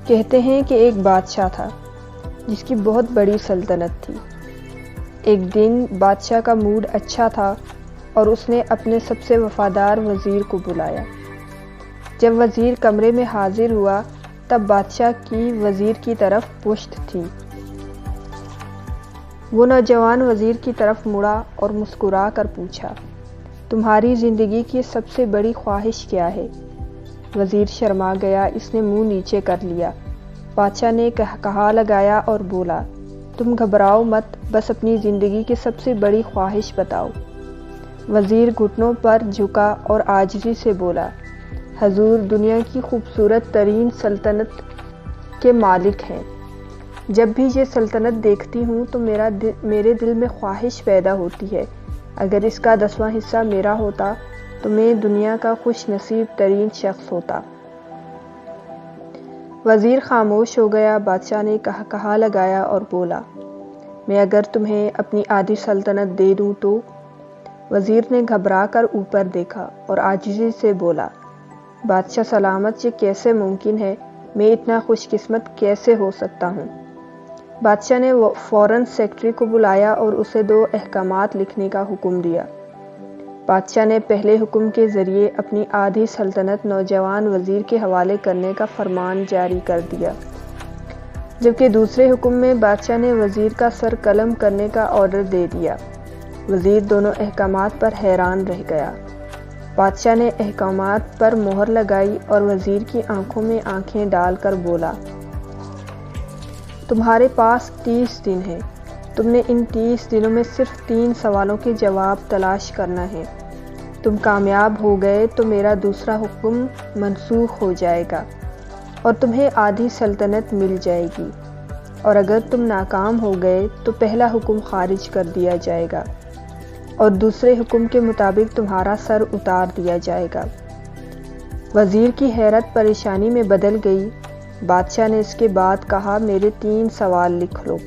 کہتے ہیں کہ ایک بادشاہ تھا جس کی بہت بڑی سلطنت تھی۔ ایک دن بادشاہ کا موڈ اچھا تھا اور اس نے اپنے سب سے وفادار وزیر کو بلایا۔ جب وزیر کمرے میں حاضر ہوا تب بادشاہ کی وزیر کی طرف پشت تھی۔ وہ نوجوان وزیر کی طرف مڑا اور مسکرا کر پوچھا، تمہاری زندگی کی سب سے بڑی خواہش کیا ہے؟ وزیر شرما گیا، اس نے منہ نیچے کر لیا۔ بادشاہ نے کہا لگایا اور بولا، تم گھبراؤ مت، بس اپنی زندگی کی سب سے بڑی خواہش بتاؤ۔ وزیر گھٹنوں پر جھکا اور عاجزی سے بولا، حضور دنیا کی خوبصورت ترین سلطنت کے مالک ہیں۔ جب بھی یہ سلطنت دیکھتی ہوں تو میرے دل میں خواہش پیدا ہوتی ہے، اگر اس کا 10واں حصہ میرا ہوتا تو میں دنیا کا خوش نصیب ترین شخص ہوتا۔ وزیر خاموش ہو گیا۔ بادشاہ نے کہا لگایا اور بولا، میں اگر تمہیں اپنی آدھی سلطنت دے دوں تو؟ وزیر نے گھبرا کر اوپر دیکھا اور عاجزی سے بولا، بادشاہ سلامت، یہ کیسے ممکن ہے؟ میں اتنا خوش قسمت کیسے ہو سکتا ہوں؟ بادشاہ نے فوراً سیکرٹری کو بلایا اور اسے 2 احکامات لکھنے کا حکم دیا۔ بادشاہ نے پہلے حکم کے ذریعے اپنی آدھی سلطنت نوجوان وزیر کے حوالے کرنے کا فرمان جاری کر دیا، جبکہ دوسرے حکم میں بادشاہ نے وزیر کا سر قلم کرنے کا آرڈر دے دیا۔ وزیر دونوں احکامات پر حیران رہ گیا۔ بادشاہ نے احکامات پر مہر لگائی اور وزیر کی آنکھوں میں آنکھیں ڈال کر بولا، تمہارے پاس 30 دن ہیں۔ تم نے ان 30 دنوں میں صرف 3 سوالوں کے جواب تلاش کرنا ہے۔ تم کامیاب ہو گئے تو میرا دوسرا حکم منسوخ ہو جائے گا اور تمہیں آدھی سلطنت مل جائے گی، اور اگر تم ناکام ہو گئے تو پہلا حکم خارج کر دیا جائے گا اور دوسرے حکم کے مطابق تمہارا سر اتار دیا جائے گا۔ وزیر کی حیرت پریشانی میں بدل گئی۔ بادشاہ نے اس کے بعد کہا، میرے 3 سوال لکھ لو۔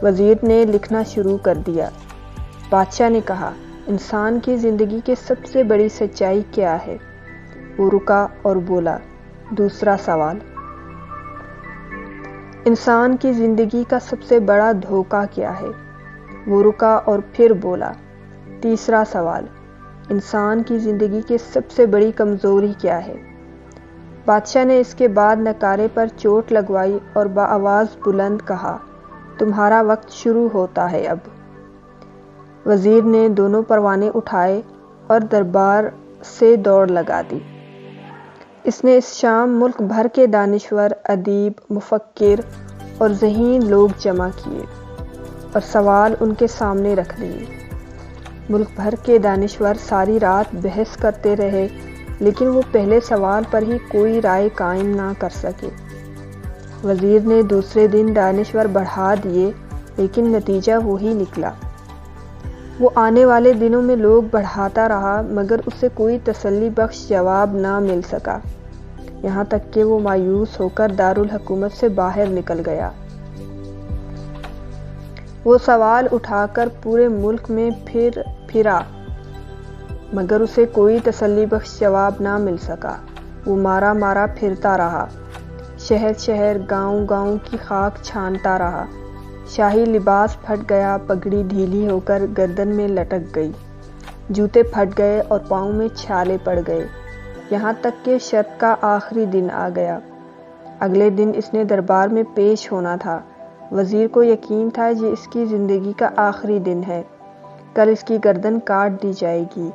وزیر نے لکھنا شروع کر دیا۔ بادشاہ نے کہا، انسان کی زندگی کی سب سے بڑی سچائی کیا ہے؟ وہ رکا اور بولا، دوسرا سوال۔ انسان کی زندگی کا سب سے بڑا دھوکہ کیا ہے؟ وہ رکا اور پھر بولا، تیسرا سوال۔ انسان کی زندگی کی سب سے بڑی کمزوری کیا ہے؟ بادشاہ نے اس کے بعد نکارے پر چوٹ لگوائی اور بآواز بلند کہا، تمہارا وقت شروع ہوتا ہے اب۔ وزیر نے دونوں پروانے اٹھائے اور دربار سے دوڑ لگا دی۔ اس نے اس شام ملک بھر کے دانشور، ادیب، مفکر اور ذہین لوگ جمع کیے اور سوال ان کے سامنے رکھ دیے۔ ملک بھر کے دانشور ساری رات بحث کرتے رہے، لیکن وہ پہلے سوال پر ہی کوئی رائے قائم نہ کر سکے۔ وزیر نے دوسرے دن دانشور بڑھا دیے، لیکن نتیجہ وہی نکلا۔ وہ آنے والے دنوں میں لوگ بڑھاتا رہا، مگر اسے کوئی تسلی بخش جواب نہ مل سکا، یہاں تک کہ وہ مایوس ہو کر دارالحکومت سے باہر نکل گیا۔ وہ سوال اٹھا کر پورے ملک میں پھرا، مگر اسے کوئی تسلی بخش جواب نہ مل سکا۔ وہ مارا پھرتا رہا، شہر شہر، گاؤں گاؤں کی خاک چھانتا رہا۔ شاہی لباس پھٹ گیا، پگڑی ڈھیلی ہو کر گردن میں لٹک گئی، جوتے پھٹ گئے اور پاؤں میں چھالے پڑ گئے، یہاں تک کہ شرط کا آخری دن آ گیا۔ اگلے دن اس نے دربار میں پیش ہونا تھا۔ وزیر کو یقین تھا یہ اس کی زندگی کا آخری دن ہے، کل اس کی گردن کاٹ دی جائے گی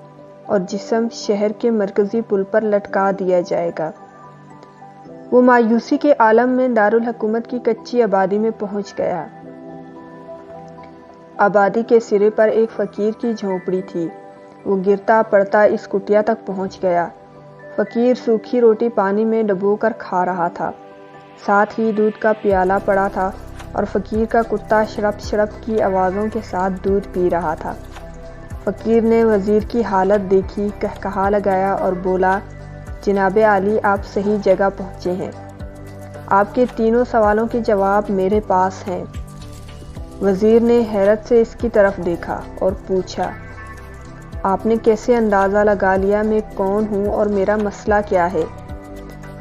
اور جسم شہر کے مرکزی پل پر لٹکا دیا جائے گا۔ وہ مایوسی کے عالم میں دارالحکومت کی کچی آبادی میں پہنچ گیا۔ آبادی کے سرے پر ایک فقیر کی جھونپڑی تھی۔ وہ گرتا پڑتا اس کٹیا تک پہنچ گیا۔ فقیر سوکھی روٹی پانی میں ڈبو کر کھا رہا تھا، ساتھ ہی دودھ کا پیالہ پڑا تھا اور فقیر کا کتا شڑپ شڑپ کی آوازوں کے ساتھ دودھ پی رہا تھا۔ فقیر نے وزیر کی حالت دیکھی، کہا لگایا اور بولا، جناب عالی، آپ صحیح جگہ پہنچے ہیں، آپ کے 3 سوالوں کے جواب میرے پاس ہیں۔ وزیر نے حیرت سے اس کی طرف دیکھا اور پوچھا، آپ نے کیسے اندازہ لگا لیا میں کون ہوں اور میرا مسئلہ کیا ہے؟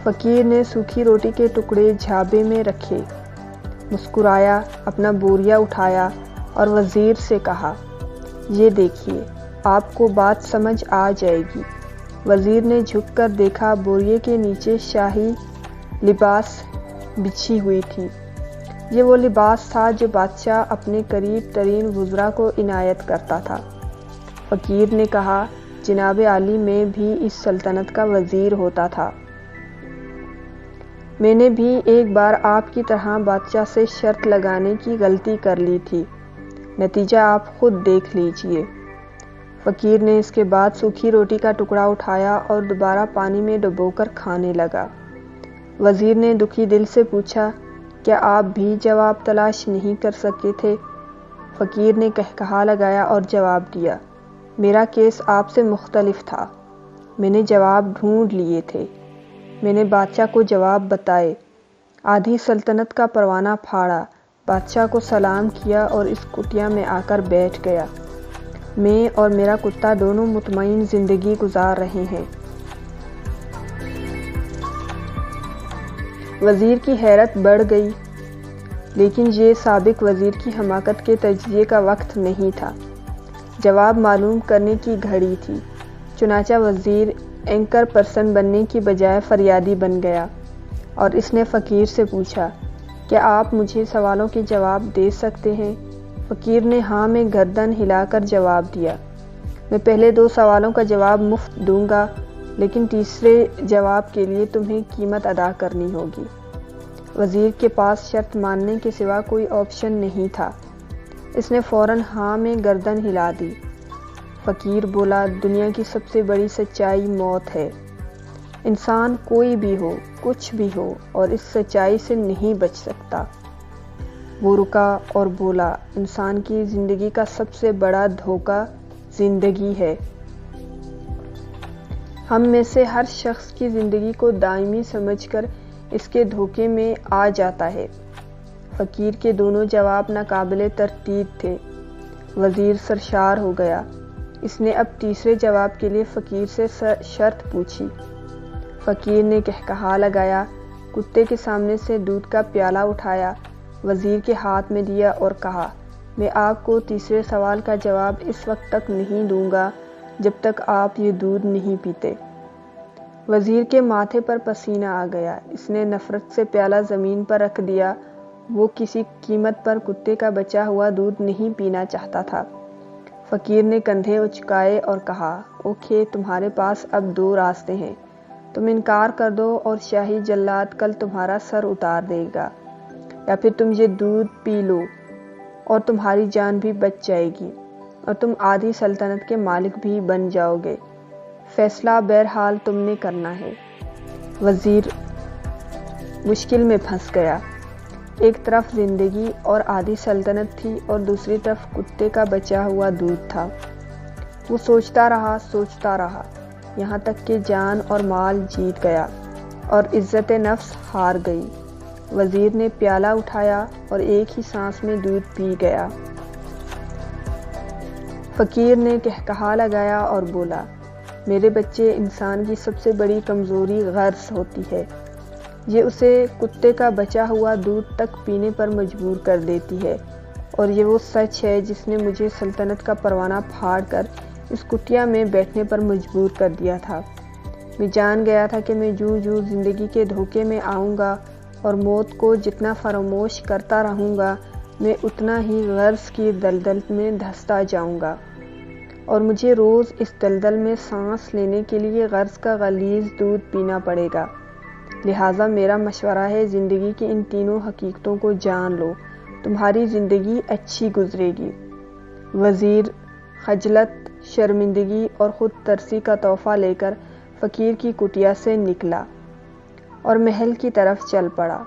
فقیر نے سوکھی روٹی کے ٹکڑے جھابے میں رکھے، مسکرایا، اپنا بوریا اٹھایا اور وزیر سے کہا، یہ دیکھیے، آپ کو بات سمجھ آ جائے گی۔ وزیر نے جھک کر دیکھا، بوریے کے نیچے شاہی لباس بچھی ہوئی تھی۔ یہ وہ لباس تھا جو بادشاہ اپنے قریب ترین وزراء کو عنایت کرتا تھا۔ فقیر نے کہا، جناب عالی، میں بھی اس سلطنت کا وزیر ہوتا تھا۔ میں نے بھی ایک بار آپ کی طرح بادشاہ سے شرط لگانے کی غلطی کر لی تھی، نتیجہ آپ خود دیکھ لیجئے۔ فقیر نے اس کے بعد سوکھی روٹی کا ٹکڑا اٹھایا اور دوبارہ پانی میں ڈبو کر کھانے لگا۔ وزیر نے دکھی دل سے پوچھا، کیا آپ بھی جواب تلاش نہیں کر سکے تھے؟ فقیر نے قہقہا لگایا اور جواب دیا، میرا کیس آپ سے مختلف تھا، میں نے جواب ڈھونڈ لیے تھے، میں نے بادشاہ کو جواب بتائے۔ آدھی سلطنت کا پروانہ پھاڑا، بادشاہ کو سلام کیا اور اس کٹیا میں آ کر بیٹھ گیا۔ میں اور میرا کتا دونوں مطمئن زندگی گزار رہے ہیں۔ وزیر کی حیرت بڑھ گئی، لیکن یہ سابق وزیر کی حماقت کے تجزیے کا وقت نہیں تھا، جواب معلوم کرنے کی گھڑی تھی۔ چنانچہ وزیر اینکر پرسن بننے کی بجائے فریادی بن گیا اور اس نے فقیر سے پوچھا، کیا آپ مجھے سوالوں کے جواب دے سکتے ہیں؟ فقیر نے ہاں میں گردن ہلا کر جواب دیا، میں پہلے 2 سوالوں کا جواب مفت دوں گا، لیکن تیسرے جواب کے لیے تمہیں قیمت ادا کرنی ہوگی۔ وزیر کے پاس شرط ماننے کے سوا کوئی آپشن نہیں تھا، اس نے فوراً ہاں میں گردن ہلا دی۔ فقیر بولا، دنیا کی سب سے بڑی سچائی موت ہے۔ انسان کوئی بھی ہو، کچھ بھی ہو، اور اس سچائی سے نہیں بچ سکتا۔ وہ رکا اور بولا، انسان کی زندگی کا سب سے بڑا دھوکہ زندگی ہے۔ ہم میں سے ہر شخص کی زندگی کو دائمی سمجھ کر اس کے دھوکے میں آ جاتا ہے۔ فقیر کے دونوں جواب ناقابل تردید تھے۔ وزیر سرشار ہو گیا۔ اس نے اب تیسرے جواب کے لیے فقیر سے شرط پوچھی۔ فقیر نے قہقہا لگایا، کتے کے سامنے سے دودھ کا پیالہ اٹھایا، وزیر کے ہاتھ میں دیا اور کہا، میں آپ کو تیسرے سوال کا جواب اس وقت تک نہیں دوں گا جب تک آپ یہ دودھ نہیں پیتے۔ وزیر کے ماتھے پر پسینہ آ گیا، اس نے نفرت سے پیالہ زمین پر رکھ دیا، وہ کسی قیمت پر کتے کا بچا ہوا دودھ نہیں پینا چاہتا تھا۔ فقیر نے کندھے اچکائے اور کہا، اوکے، تمہارے پاس اب 2 راستے ہیں، تم انکار کر دو اور شاہی جلاد کل تمہارا سر اتار دے گا، یا پھر تم یہ دودھ پی لو اور تمہاری جان بھی بچ جائے گی اور تم آدھی سلطنت کے مالک بھی بن جاؤ گے۔ فیصلہ بہرحال تم نے کرنا ہے۔ وزیر مشکل میں پھنس گیا۔ ایک طرف زندگی اور آدھی سلطنت تھی اور دوسری طرف کتے کا بچا ہوا دودھ تھا۔ وہ سوچتا رہا یہاں تک کہ جان اور مال جیت گیا اور عزت نفس ہار گئی۔ وزیر نے پیالہ اٹھایا اور ایک ہی سانس میں دودھ پی گیا۔ فقیر نے قہقہا لگایا اور بولا، میرے بچے، انسان کی سب سے بڑی کمزوری غرض ہوتی ہے، یہ اسے کتے کا بچا ہوا دودھ تک پینے پر مجبور کر دیتی ہے، اور یہ وہ سچ ہے جس نے مجھے سلطنت کا پروانہ پھاڑ کر اس کٹیا میں بیٹھنے پر مجبور کر دیا تھا۔ میں جان گیا تھا کہ میں جوں زندگی کے دھوکے میں آؤں گا اور موت کو جتنا فراموش کرتا رہوں گا، میں اتنا ہی غرض کی دلدل میں دھستا جاؤں گا، اور مجھے روز اس دلدل میں سانس لینے کے لیے غرض کا غلیظ دودھ پینا پڑے گا۔ لہٰذا میرا مشورہ ہے، زندگی کی ان تینوں حقیقتوں کو جان لو، تمہاری زندگی اچھی گزرے گی۔ وزیر خجلت، شرمندگی اور خود ترسی کا تحفہ لے کر فقیر کی کٹیا سے نکلا اور محل کی طرف چل پڑا۔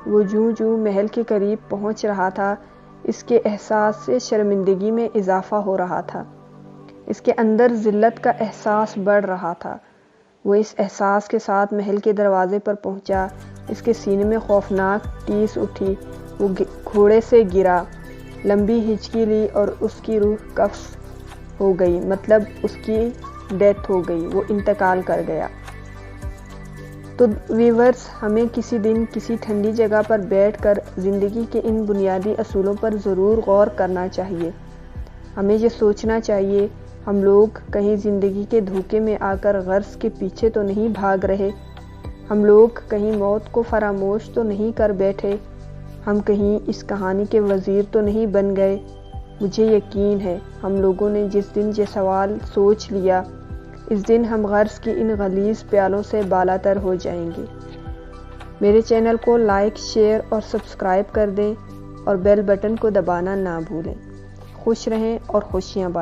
وہ جوں محل کے قریب پہنچ رہا تھا، اس کے احساس سے شرمندگی میں اضافہ ہو رہا تھا، اس کے اندر ذلت کا احساس بڑھ رہا تھا۔ وہ اس احساس کے ساتھ محل کے دروازے پر پہنچا، اس کے سینے میں خوفناک ٹیس اٹھی، وہ گھوڑے سے گرا، لمبی ہچکی لی اور اس کی روح قبض ہو گئی، مطلب اس کی ڈیتھ ہو گئی، وہ انتقال کر گیا۔ تو ویورز، ہمیں کسی دن کسی ٹھنڈی جگہ پر بیٹھ کر زندگی کے ان بنیادی اصولوں پر ضرور غور کرنا چاہیے۔ ہمیں یہ سوچنا چاہیے، ہم لوگ کہیں زندگی کے دھوکے میں آ کر غرض کے پیچھے تو نہیں بھاگ رہے، ہم لوگ کہیں موت کو فراموش تو نہیں کر بیٹھے، ہم کہیں اس کہانی کے وزیر تو نہیں بن گئے۔ مجھے یقین ہے ہم لوگوں نے جس دن یہ سوال سوچ لیا، اس دن ہم غرض کی ان غلیظ پیالوں سے بالاتر ہو جائیں گے۔ میرے چینل کو لائک، شیئر اور سبسکرائب کر دیں اور بیل بٹن کو دبانا نہ بھولیں۔ خوش رہیں اور خوشیاں بانٹیں۔